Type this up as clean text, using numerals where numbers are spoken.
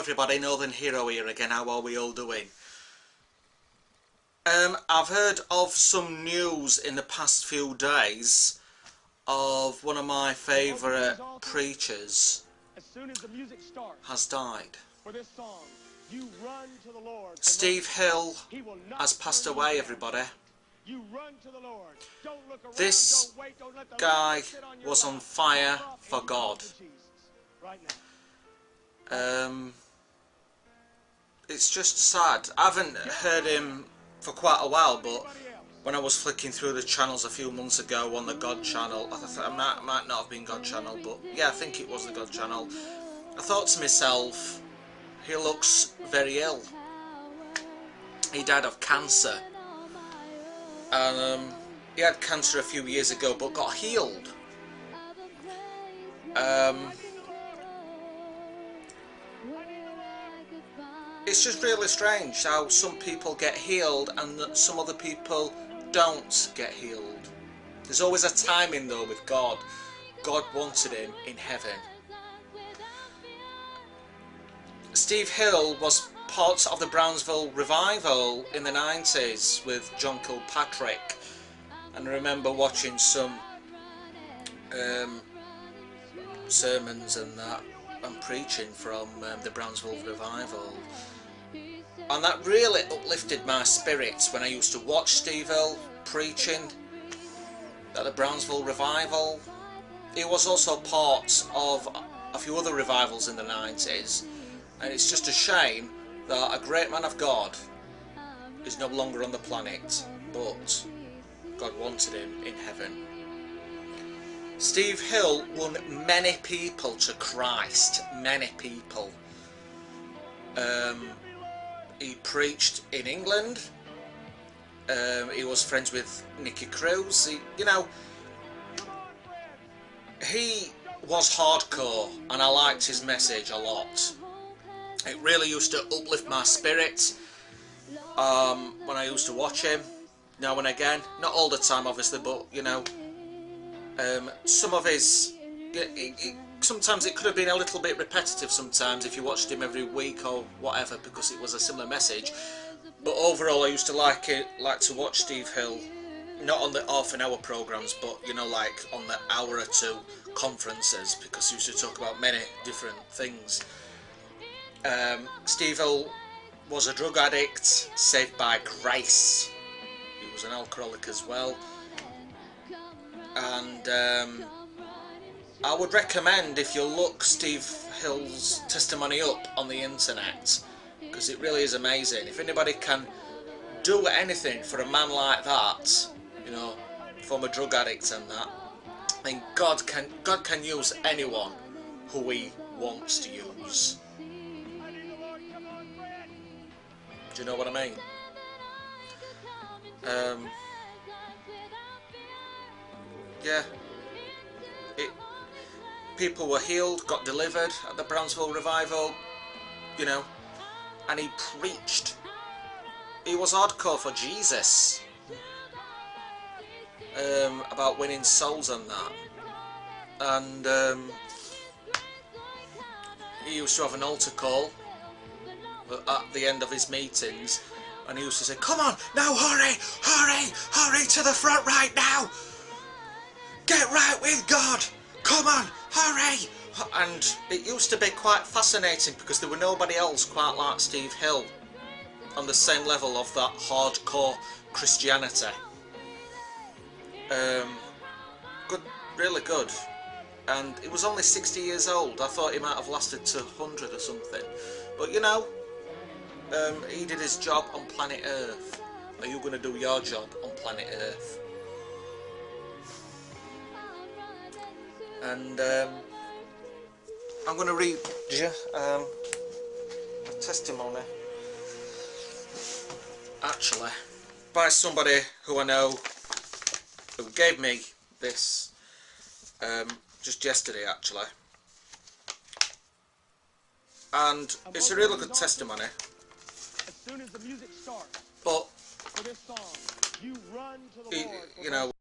everybody, Northern Hero here again. How are we all doing? I've heard of some news in the past few days of one of my favourite preachers has died. Steve Hill has passed away, everybody. This guy was on fire for God. It's just sad. I haven't heard him for quite a while, but when I was flicking through the channels a few months ago on the God channel, I thought it might not have been God channel, but yeah, I think it was the God channel. I thought to myself, he looks very ill. He died of cancer. And he had cancer a few years ago, but got healed. It's just really strange how some people get healed and some other people don't get healed. There's always a timing though with God. God wanted him in heaven. Steve Hill was part of the Brownsville revival in the 90s with John Kilpatrick, and I remember watching some sermons and that and preaching from the Brownsville revival, and that really uplifted my spirits when I used to watch Steve Hill preaching at the Brownsville revival. He was also part of a few other revivals in the 90s, and it's just a shame that a great man of God is no longer on the planet, but God wanted him in heaven. Steve Hill won many people to Christ, many people. He preached in England. He was friends with Nicky Cruz. He was hardcore, and I liked his message a lot. It really used to uplift my spirits when I used to watch him now and again. Not all the time, obviously, but some of his... sometimes it could have been a little bit repetitive sometimes if you watched him every week or whatever, because it was a similar message. But overall, I used to like to watch Steve Hill, not on the half-an-hour programmes, but like on the hour or two conferences, because he used to talk about many different things. Steve Hill was a drug addict, saved by grace. He was an alcoholic as well. And I would recommend, if you look Steve Hill's testimony up on the internet, because it really is amazing. If anybody can do anything for a man like that, former drug addict and that, then God can use anyone who he wants to use. Do you know what I mean? Yeah. People were healed, got delivered at the Brownsville revival, and he preached. He was hardcore for Jesus, about winning souls and that. And he used to have an altar call at the end of his meetings, and he used to say, "Come on, now hurry, hurry, hurry to the front right now! Get right with God! Come on, hurry!" And it used to be quite fascinating because there were nobody else quite like Steve Hill on the same level of that hardcore Christianity. Good, really good. And he was only 60 years old. I thought he might have lasted to 100 or something. But he did his job on planet Earth. Are you going to do your job on planet Earth? And I'm going to read you a testimony, actually, by somebody who I know, who gave me this just yesterday, actually. And it's a really good testimony. But,